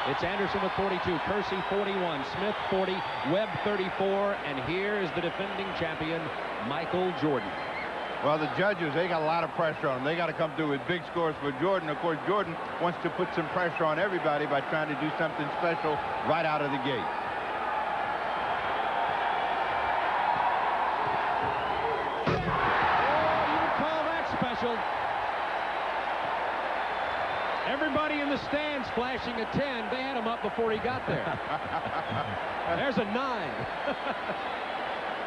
It's Anderson with 42, Kersey 41, Smith 40, Webb 34, and here is the defending champion, Michael Jordan. Well, the judges, they got a lot of pressure on them. They got to come through with big scores for Jordan. Of course, Jordan wants to put some pressure on everybody by trying to do something special right out of the gate. Oh, you would call that special. Everybody in the stands flashing a 10. They had him up before he got there. There's a 9.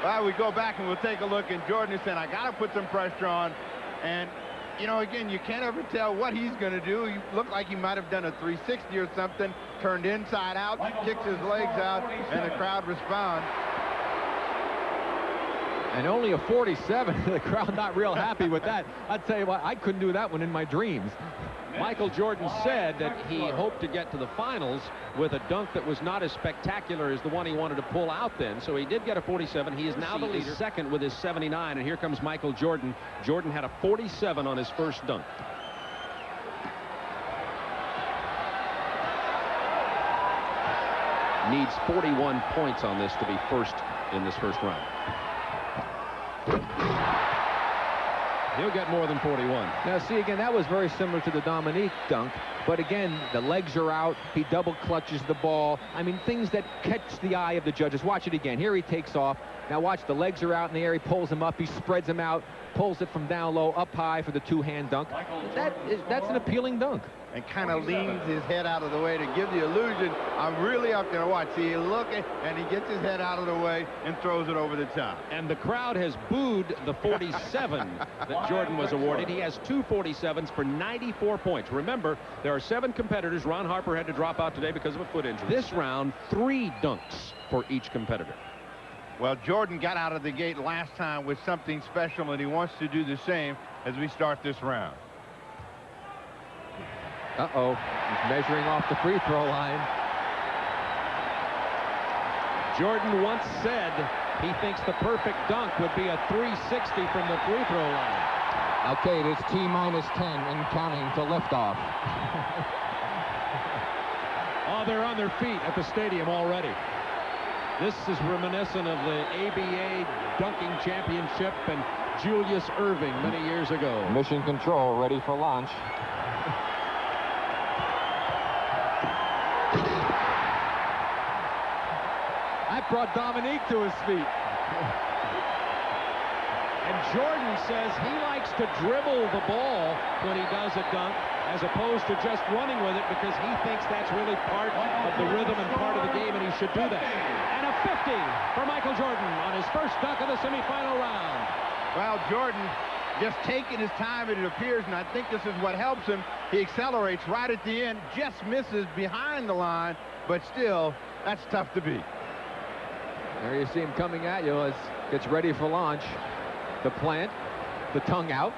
Well, we go back and we'll take a look, and Jordan is saying, I got to put some pressure on. And, you know, again, you can't ever tell what he's going to do. He looked like he might have done a 360 or something, turned inside out, kicks his legs out, and the crowd responds. And only a 47. The crowd not real happy with that. I'll tell you what, I couldn't do that one in my dreams. Michael Jordan said that he hoped to get to the finals with a dunk that was not as spectacular as the one he wanted to pull out then. So he did get a 47. He is now the leader, second with his 79. And here comes Michael Jordan. Jordan had a 47 on his first dunk. Needs 41 points on this to be first in this first round. He'll get more than 41. Now, see, again, that was very similar to the Dominique dunk. But again, the legs are out. He double clutches the ball. I mean, things that catch the eye of the judges. Watch it again. Here he takes off. Now watch, the legs are out in the air. He pulls them up. He spreads them out, pulls it from down low, up high for the two-hand dunk. That's an appealing dunk. And kind of leans his head out of the way to give the illusion, I'm really up there. Watch, see, he's looking, and he gets his head out of the way and throws it over the top. And the crowd has booed the 47 that Jordan was awarded. He has 2 47s for 94 points. Remember, there are 7 competitors. Ron Harper had to drop out today because of a foot injury. This round, 3 dunks for each competitor. Well, Jordan got out of the gate last time with something special, and he wants to do the same as we start this round. Uh-oh, he's measuring off the free throw line. Jordan once said he thinks the perfect dunk would be a 360 from the free throw line. Okay, it is T-10 and counting to liftoff. Oh, they're on their feet at the stadium already. This is reminiscent of the ABA dunking championship and Julius Erving many years ago. Mission control, ready for launch. That brought Dominique to his feet. And Jordan says he likes to dribble the ball when he does a dunk as opposed to just running with it because he thinks that's really part of the rhythm and part of the game, and he should do that. And a 50 for Michael Jordan on his first dunk of the semifinal round. Well, Jordan just taking his time, it appears, and I think this is what helps him. He accelerates right at the end, just misses behind the line, but still, that's tough to beat. There you see him coming at you as gets ready for launch. The plant, the tongue out,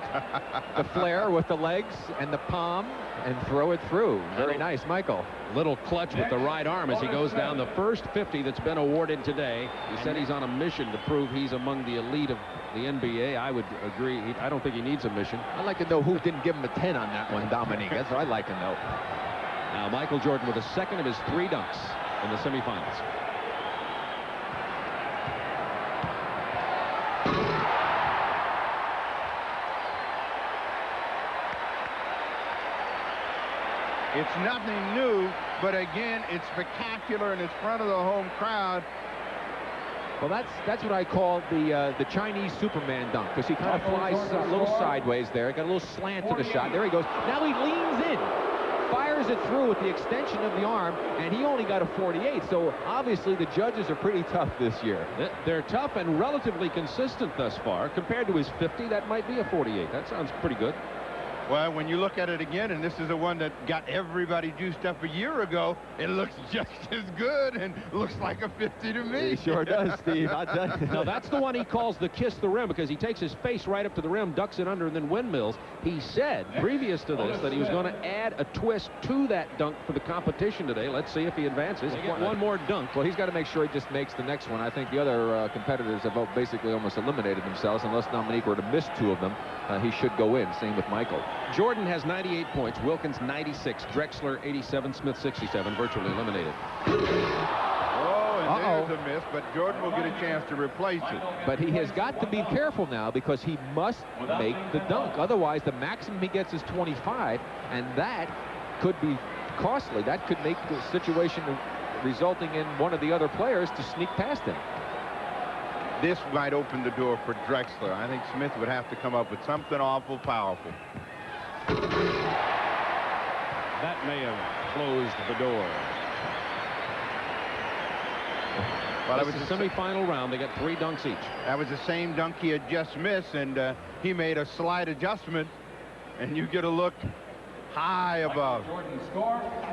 the flare with the legs and the palm, and throw it through. Very nice, Michael. Little clutch with the right arm as he goes down. The first 50 that's been awarded today. He said he's on a mission to prove he's among the elite of the NBA. I would agree. I don't think he needs a mission. I'd like to know who didn't give him a 10 on that one, Dominique. That's what I'd like to know. Now, Michael Jordan with the second of his 3 dunks in the semifinals. It's nothing new, but again, it's spectacular and it's front of the home crowd. Well, that's what I call the Chinese Superman dunk, because he kind of flies a little sideways there. Got a little slant to the shot. There he goes. Now he leans in, fires it through with the extension of the arm, and he only got a 48. So obviously the judges are pretty tough this year. They're tough and relatively consistent thus far. Compared to his 50, that might be a 48. That sounds pretty good. Well, when you look at it again, and this is the one that got everybody juiced up a year ago, it looks just as good and looks like a 50 to me. It sure does, Steve. I'll tell you. No, that's the one he calls the kiss the rim, because he takes his face right up to the rim, ducks it under, and then windmills. He said previous to this that he was going to add a twist to that dunk for the competition today. Let's see if he advances. One more dunk. Well, he's got to make sure he just makes the next one. I think the other competitors have basically almost eliminated themselves. Unless Dominique were to miss 2 of them, he should go in. Same with Michael. Jordan has 98 points, Wilkins 96, Drexler 87, Smith 67, virtually eliminated. Oh, and there's a miss, but Jordan will get a chance to replace it. But he has got to be careful now because he must make the dunk. Otherwise, the maximum he gets is 25, and that could be costly. That could make the situation resulting in one of the other players to sneak past him. This might open the door for Drexler. I think Smith would have to come up with something awful powerful. That may have closed the door. Well, this is the semifinal round. They got 3 dunks each. That was the same dunk he had just missed, and he made a slight adjustment, and you get a look high above.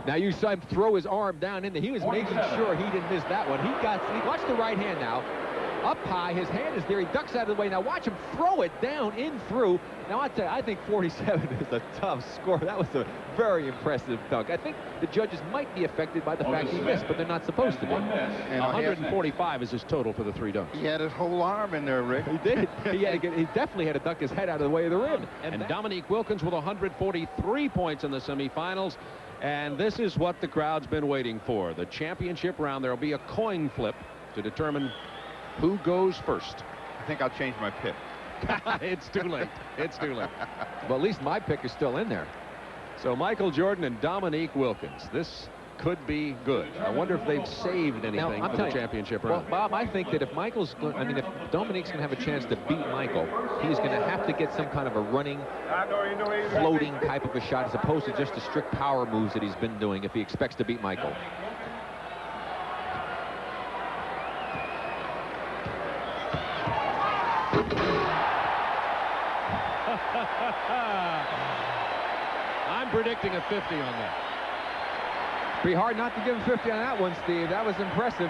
Now you saw him throw his arm down in there. He was making sure he didn't miss that one. Watch the right hand now. Up high, his hand is there. He ducks out of the way. Now watch him throw it down in through. Now I tell you, I think 47 is a tough score. That was a very impressive dunk. I think the judges might be affected by the fact he missed, but they're not supposed to be. And 145 is his total for the 3 dunks. He had his whole arm in there, Rick. He did. He definitely had to duck his head out of the way of the rim. And Dominique Wilkins with 143 points in the semifinals. And this is what the crowd's been waiting for. The championship round. There will be a coin flip to determine who goes first. I think I'll change my pick. It's too late. It's too late. Well, at least my pick is still in there. So Michael Jordan and Dominique Wilkins. This could be good. I wonder if they've saved anything for the championship round. Well, Bob, I think that if if Dominique's going to have a chance to beat Michael, he's going to have to get some kind of a running, floating type of a shot as opposed to just the strict power moves that he's been doing if he expects to beat Michael. I'm predicting a 50 on that. Pretty hard not to give him 50 on that one, Steve. That was impressive.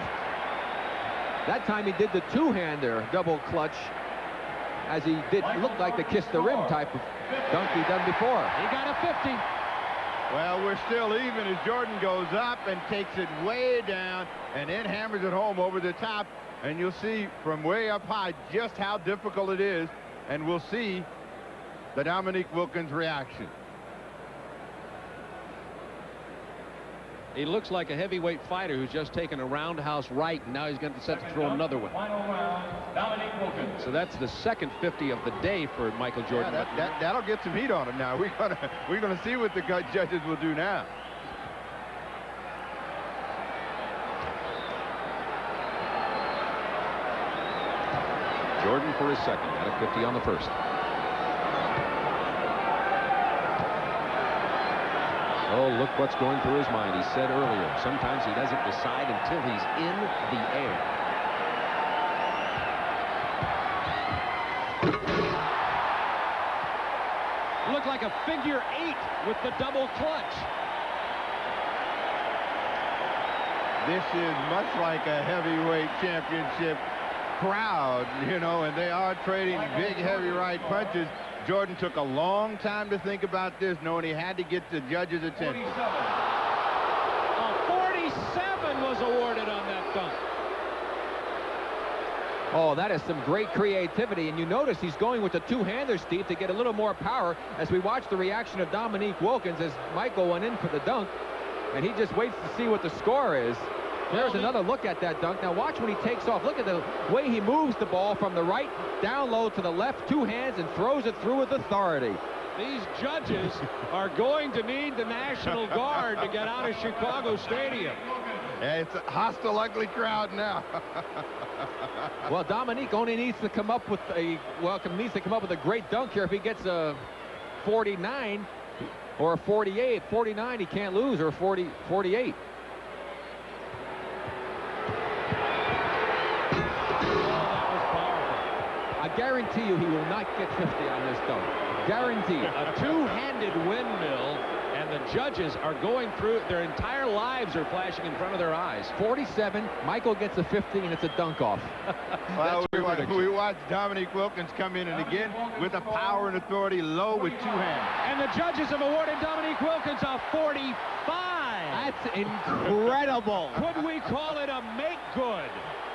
That time he did the two-hander double clutch as he did look like the kiss the rim type of dunk he done before. He got a 50. Well, we're still even as Jordan goes up and takes it way down and then hammers it home over the top. And you'll see from way up high just how difficult it is. And we'll see the Dominique Wilkins reaction. He looks like a heavyweight fighter who's just taken a roundhouse right, and now he's going to set to throw another one. So that's the second 50 of the day for Michael Jordan. Yeah, that'll get some heat on him now. We're gonna see what the judges will do now. Jordan for his second, got a 50 on the first. Oh, look what's going through his mind. He said earlier, sometimes he doesn't decide until he's in the air. Looked like a figure 8 with the double clutch. This is much like a heavyweight championship crowd, you know, and they are trading big, heavy right punches. Jordan took a long time to think about this, knowing he had to get the judges' attention. A 47 was awarded on that dunk. Oh, that is some great creativity. And you notice he's going with the two-hander, Steve, to get a little more power as we watch the reaction of Dominique Wilkins as Michael went in for the dunk. And he just waits to see what the score is. There's another look at that dunk. Now watch when he takes off. Look at the way he moves the ball from the right down low to the left, two hands, and throws it through with authority. These judges are going to need the National Guard to get out of Chicago Stadium. Yeah, it's a hostile, ugly crowd now. Well, Dominique only needs to come up with a great dunk here. If he gets a 49 or a 48, 49, he can't lose, or 48. I guarantee you he will not get 50 on this dunk. Guaranteed. A two-handed windmill, and the judges are going through it. Their entire lives are flashing in front of their eyes. 47, Michael gets a 50, and it's a dunk off. Well, we watched Dominique Wilkins come in, and again, with the power and authority low with two hands. And the judges have awarded Dominique Wilkins a 45. That's incredible. Could we call it a make-good?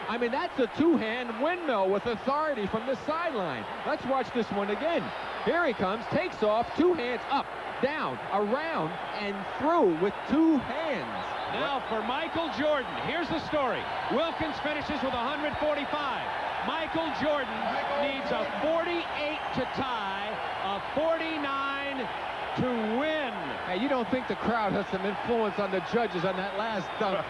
I mean, that's a two-hand windmill with authority from the sideline. Let's watch this one again. Here he comes, takes off, 2 hands up, down, around, and through with 2 hands. Now for Michael Jordan. Here's the story. Wilkins finishes with 145. Michael Jordan needs a 48 to tie, a 49 to win. Hey, you don't think the crowd has some influence on the judges on that last dunk?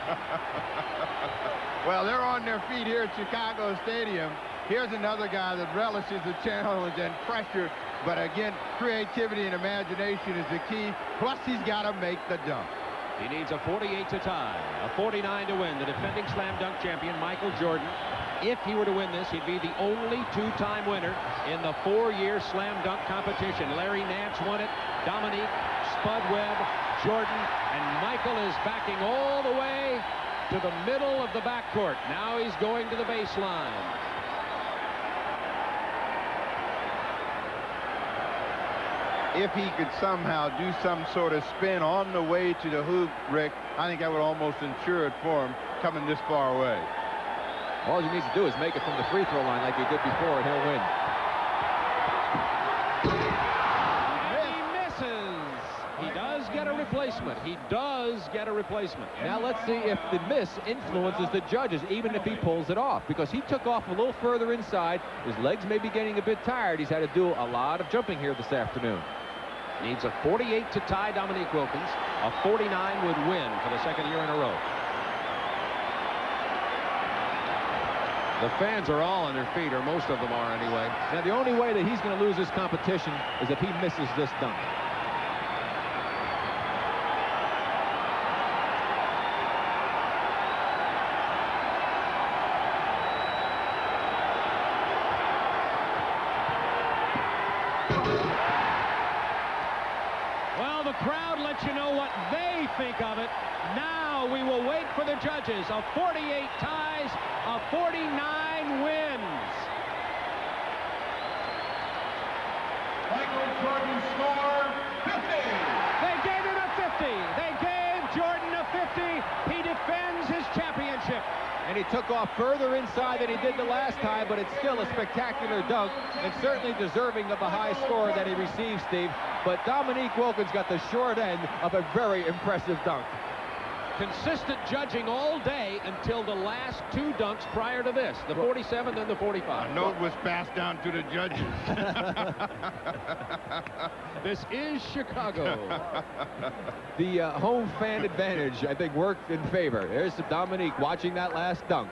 Well, they're on their feet here at Chicago Stadium. Here's another guy that relishes the challenge and pressure. But again, creativity and imagination is the key. Plus, he's got to make the dunk. He needs a 48 to tie, a 49 to win. The defending slam dunk champion, Michael Jordan. If he were to win this, he'd be the only 2-time winner in the 4-year slam dunk competition. Larry Nance won it, Dominique, Spud Webb, Jordan, and Michael is backing all the way to the middle of the backcourt. Now he's going to the baseline. If he could somehow do some sort of spin on the way to the hoop, Rick, I think that would almost ensure it for him coming this far away. All he needs to do is make it from the free throw line like he did before, and he'll win. And he misses. He does get a replacement. He does get a replacement. Now let's see if the miss influences the judges, even if he pulls it off, because he took off a little further inside. His legs may be getting a bit tired. He's had to do a lot of jumping here this afternoon. Needs a 48 to tie Dominique Wilkins. A 49 would win for the second year in a row. The fans are all on their feet, or most of them are anyway. Now, the only way that he's going to lose this competition is if he misses this dunk. Well, the crowd lets you know what they think of it. Now we will wait for the judges. A 48 ties, a 49 wins. Michael Jordan score 50. They gave him a 50. They gave Jordan a 50. He defends his championship. And he took off further inside than he did the last time, but it's still a spectacular dunk and certainly deserving of the high score that he received, Steve. But Dominique Wilkins got the short end of a very impressive dunk. Consistent judging all day until the last 2 dunks prior to this, the 47 and the 45. A note was passed down to the judges. This is Chicago. The home fan advantage, I think, worked in favor. There's Dominique watching that last dunk.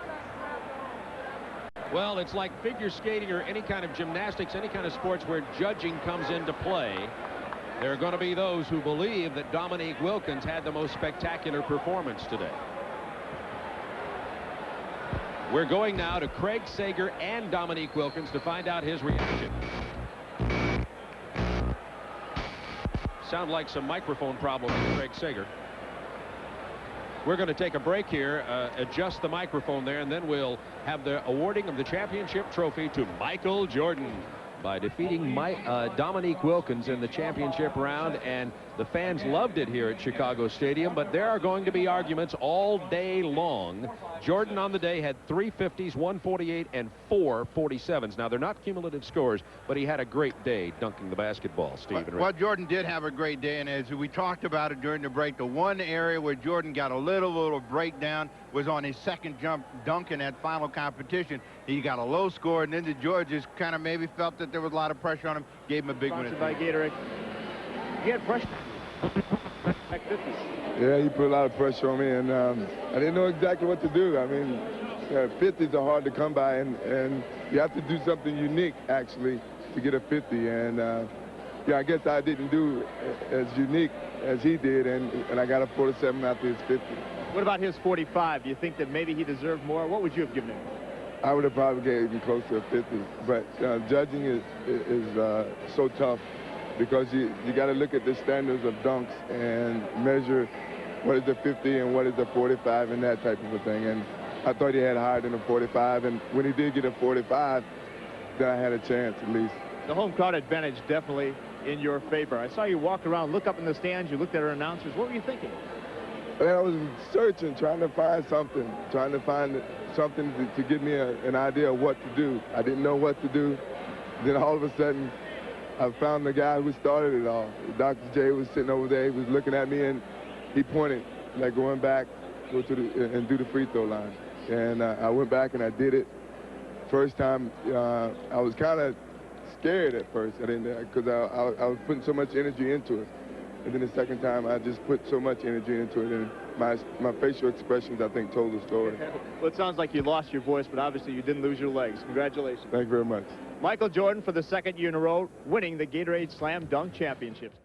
Well, it's like figure skating or any kind of gymnastics, any kind of sports where judging comes into play. There are going to be those who believe that Dominique Wilkins had the most spectacular performance today. We're going now to Craig Sager and Dominique Wilkins to find out his reaction. Sound like some microphone problems with Craig Sager. We're going to take a break here, adjust the microphone there, and then we'll have the awarding of the championship trophy to Michael Jordan by defeating Dominique Wilkins in the championship round, and the fans loved it here at Chicago Stadium, but there are going to be arguments all day long. Jordan on the day had 3 50s, 1 48, and 4 47s. Now, they're not cumulative scores, but he had a great day dunking the basketball, Steve. Well, Jordan did have a great day, and as we talked about it during the break, the one area where Jordan got a little breakdown was on his second jump dunk in that final competition. He got a low score, and then the judges kind of maybe felt that there was a lot of pressure on him, gave him a big one. Sponsored by Gatorade. He had pressure. Back 50. Yeah, he put a lot of pressure on me, and I didn't know exactly what to do. I mean, 50s are hard to come by, and you have to do something unique, actually, to get a 50. And, yeah, I guess I didn't do as unique as he did, and I got a 47 after his 50. What about his 45? Do you think that maybe he deserved more? What would you have given him? I would have probably gave him close to a 50. But judging is so tough, because you got to look at the standards of dunks and measure what is the 50 and what is the 45 and that type of a thing. And I thought he had higher than a 45, and when he did get a 45, then I had a chance at least. The home crowd advantage definitely in your favor. I saw you walk around, look up in the stands, you looked at our announcers. What were you thinking? I was searching, trying to find something to give me an idea of what to do. I didn't know what to do. Then all of a sudden, I found the guy who started it all. Dr. J was sitting over there. He was looking at me, and he pointed, like, going back, go to and do the free throw line. And I went back and I did it. First time, I was kind of scared at first. I didn't, because I was putting so much energy into it. And then the second time, I just put so much energy into it, and my facial expressions, I think, told the story. Well, it sounds like you lost your voice, but obviously you didn't lose your legs. Congratulations. Thank you very much. Michael Jordan, for the second year in a row, winning the Gatorade Slam Dunk Championships.